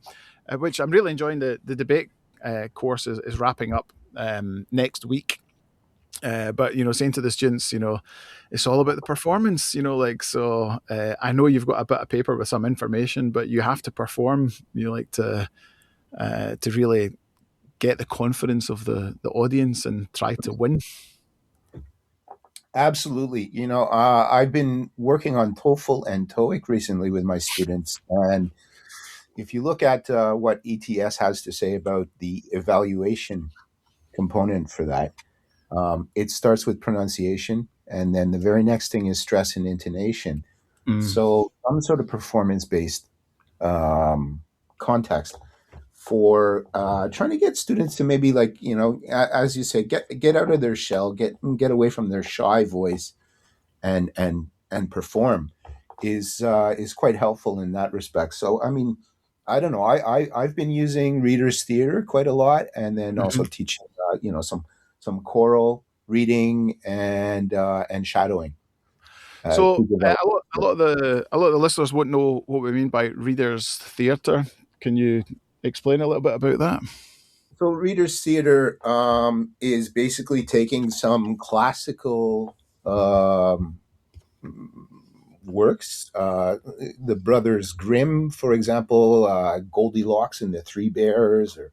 which I'm really enjoying. The debate course is wrapping up next week. But saying to the students, it's all about the performance. I know you've got a bit of paper with some information, but you have to perform. To really get the confidence of the audience and try to win. Absolutely. I've been working on TOEFL and TOEIC recently with my students, and if you look at what ETS has to say about the evaluation component for that. It starts with pronunciation, and then the very next thing is stress and intonation. So some sort of performance-based context for trying to get students to maybe, as you say, get out of their shell, get away from their shy voice, and perform is quite helpful in that respect. So I mean, I don't know. I've been using readers theater quite a lot, and then also teaching some choral reading and shadowing. So a lot of the listeners won't know what we mean by readers theatre. Can you explain a little bit about that? So readers theater is basically taking some classical works, the Brothers Grimm, for example, Goldilocks and the Three Bears, or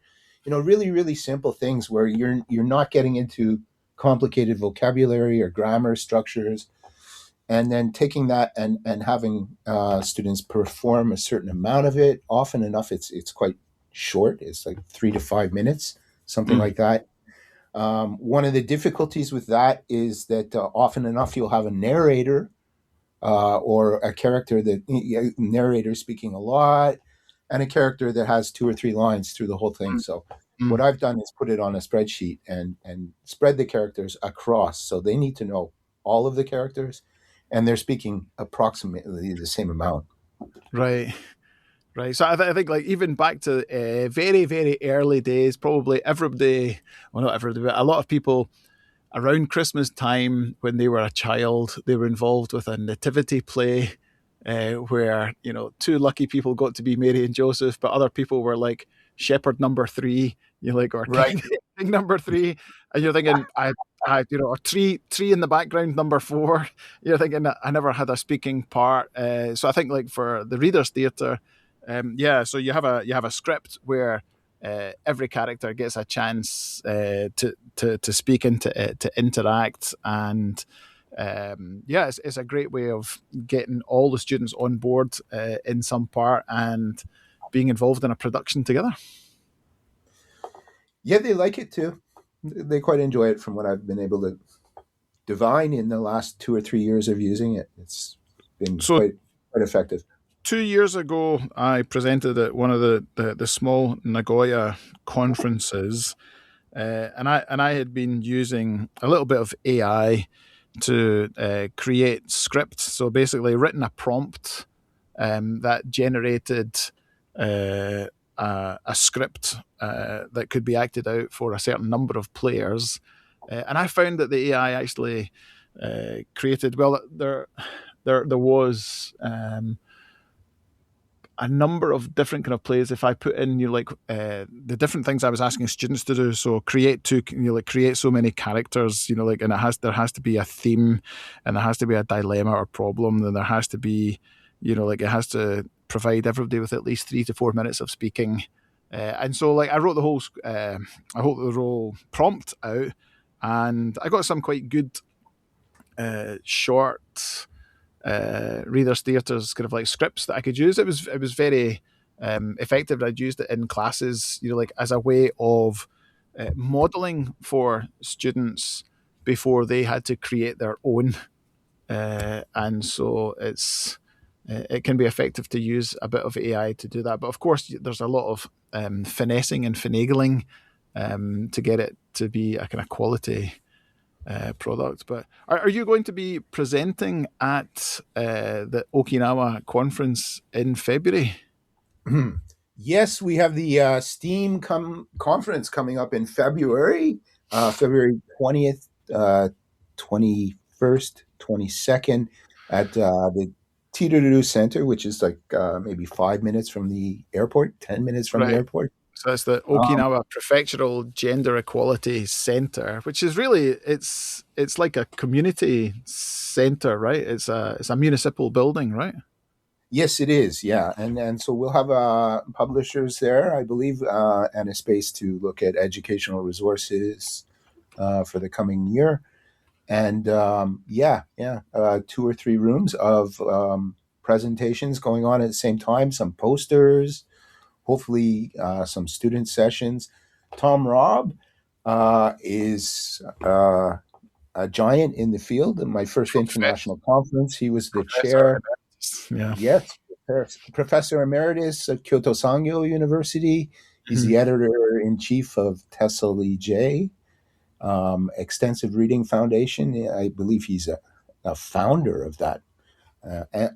really really simple things where you're not getting into complicated vocabulary or grammar structures, and then taking that and having students perform a certain amount of it. Often enough, it's quite short. It's like 3 to 5 minutes, something like that. One of the difficulties with that is that often enough you'll have a narrator or a character narrator speaking a lot, and a character that has 2 or 3 lines through the whole thing. So what I've done is put it on a spreadsheet and spread the characters across. So they need to know all of the characters, and they're speaking approximately the same amount. Right. Right. So I think even back to very, very early days, probably everybody, well, not everybody, but a lot of people around Christmas time when they were a child, they were involved with a nativity play where, 2 lucky people got to be Mary and Joseph, but other people were like shepherd number 3, or Right. king number 3. And you're thinking, or tree in the background, number 4. You're thinking, I never had a speaking part. So I think for the readers theatre, so you have a script where every character gets a chance to speak and to interact, and it's a great way of getting all the students on board in some part and being involved in a production together? Yeah, they like it too. They quite enjoy it from what I've been able to divine in the last 2 or 3 years of using it. It's been So quite effective. 2 years ago, I presented at one of the small Nagoya conferences, and I had been using a little bit of AI to create scripts. So basically, written a prompt that generated a script that could be acted out for a certain number of players. And I found that the AI actually created, well, there was a number of different kind of plays. If I put in the different things I was asking students to do, so create so many characters, and there has to be a theme, and there has to be a dilemma or problem, then there has to be, it has to provide everybody with at least 3 to 4 minutes of speaking, and so I wrote the whole prompt out, and I got some quite good short Reader's Theatre's kind of scripts that I could use. It was very effective. I'd used it in classes, as a way of modeling for students before they had to create their own. And so it can be effective to use a bit of AI to do that. But of course, there's a lot of finessing and finagling to get it to be a kind of quality product. But are you going to be presenting at the Okinawa conference in February? Yes, we have the STEAM conference coming up in February, February 20th, 21st, 22nd at the Tirudu Center, which is maybe 5 minutes from the airport, 10 minutes from the airport. So it's the Okinawa Prefectural Gender Equality Center, which is really it's like a community center, right? It's a municipal building, right? Yes, it is. Yeah, and so we'll have publishers there, I believe, and a space to look at educational resources for the coming year, and 2 or 3 rooms of presentations going on at the same time, some posters, hopefully some student sessions. Tom Robb is a giant in the field. In my first international conference, he was the chair. Yeah. Yes, Professor Emeritus at Kyoto Sangyo University. He's the editor-in-chief of Tessely J, Extensive Reading Foundation. I believe he's a founder of that,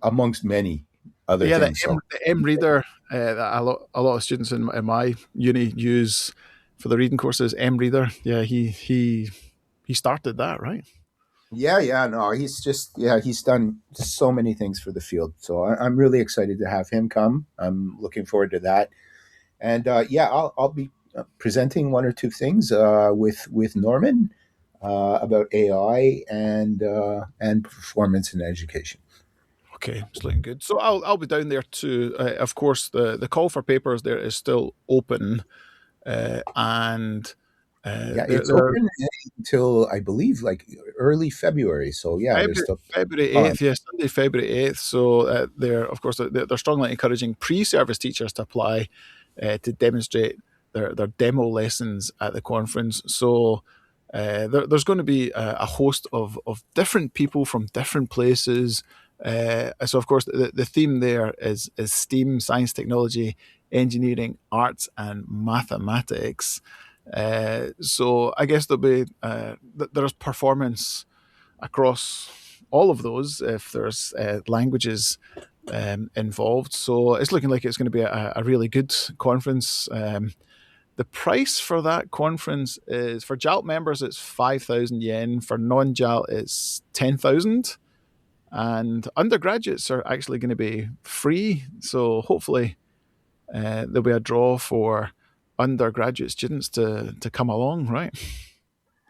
amongst many other things. The M Reader that a lot of students in my uni use for the reading courses. M Reader, yeah, he started that, right? No, he's done so many things for the field. So I'm really excited to have him come. I'm looking forward to that, and I'll be presenting 1 or 2 things with Norman about AI and performance in education. Okay, it's looking good. So I'll be down there too. Of course, the call for papers there is still open, and it's open until I believe early February. So February 8th, Sunday, February 8th. So they're strongly encouraging pre-service teachers to apply to demonstrate their demo lessons at the conference. So there's going to be a host of different people from different places. So of course the theme there is STEAM, science, technology, engineering, arts, and mathematics. So I guess there's performance across all of those if there's languages involved. So it's looking like it's going to be a really good conference. The price for that conference is, for JALC members, it's 5,000 yen. For non-JALC, it's 10,000. And undergraduates are actually going to be free. So hopefully there'll be a draw for undergraduate students to come along, right?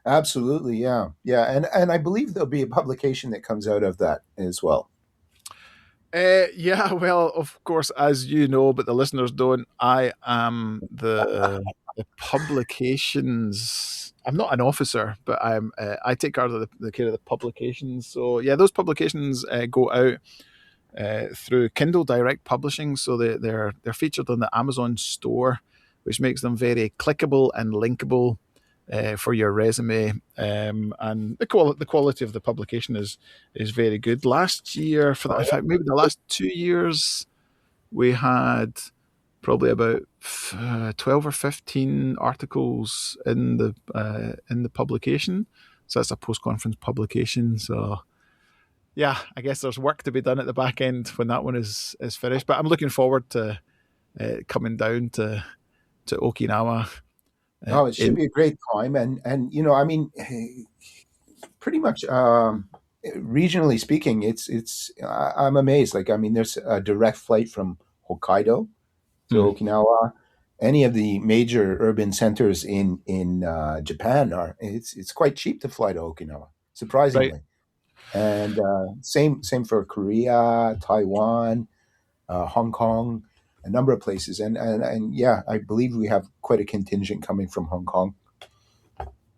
Absolutely, yeah. And I believe there'll be a publication that comes out of that as well. Well, of course, as you know, but the listeners don't, I am the publications. I'm not an officer, but I take care of the care of the publications. So yeah, those publications go out through Kindle Direct Publishing. So they're featured on the Amazon store, which makes them very clickable and linkable for your resume. And the quality of the publication is very good. Last year, in fact, maybe the last 2 years, we had probably about 12 or 15 articles in the publication. So that's a post-conference publication. So yeah, I guess there's work to be done at the back end when that one is finished. But I'm looking forward to coming down to Okinawa. Oh, it should be a great time. And I mean, pretty much regionally speaking, I'm amazed. Like, I mean, there's a direct flight from Hokkaido to Okinawa. Any of the major urban centers in Japan it's quite cheap to fly to Okinawa, surprisingly. Right. And same for Korea, Taiwan, Hong Kong, a number of places. And yeah, I believe we have quite a contingent coming from Hong Kong.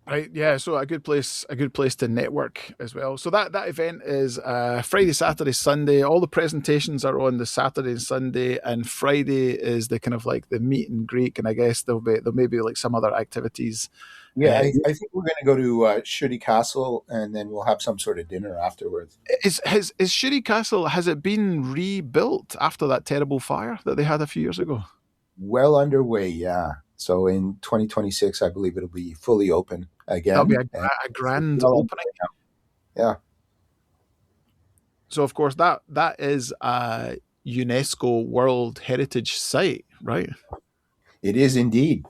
Right, yeah. So a good place to network as well. So that event is Friday, Saturday, Sunday. All the presentations are on the Saturday and Sunday, and Friday is the kind of like the meet and greet. And I guess there may be like some other activities. Yeah, I think we're going to go to Shuri Castle, and then we'll have some sort of dinner afterwards. Is Shuri Castle, has it been rebuilt after that terrible fire that they had a few years ago? Well underway, yeah. So in 2026, I believe it'll be fully open again. That'll be a grand opening. Yeah. So of course that is a UNESCO World Heritage Site, right? It is indeed.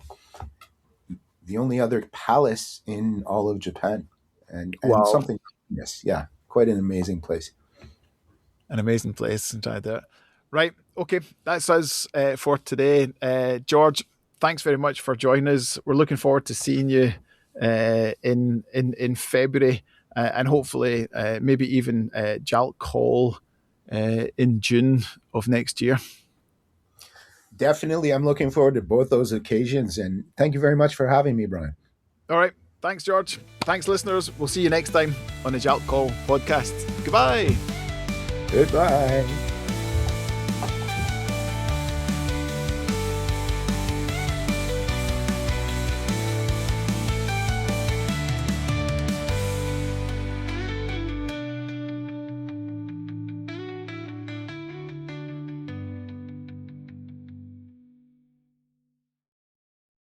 The only other palace in all of Japan, and wow. Something. Yes, yeah, quite an amazing place. An amazing place, right? Okay, that's us for today. George, thanks very much for joining us. We're looking forward to seeing you in February, and hopefully maybe even JALCALL in June of next year. Definitely. I'm looking forward to both those occasions. And thank you very much for having me, Brian. All right. Thanks, George. Thanks, listeners. We'll see you next time on the JALCALL podcast. Goodbye. Goodbye.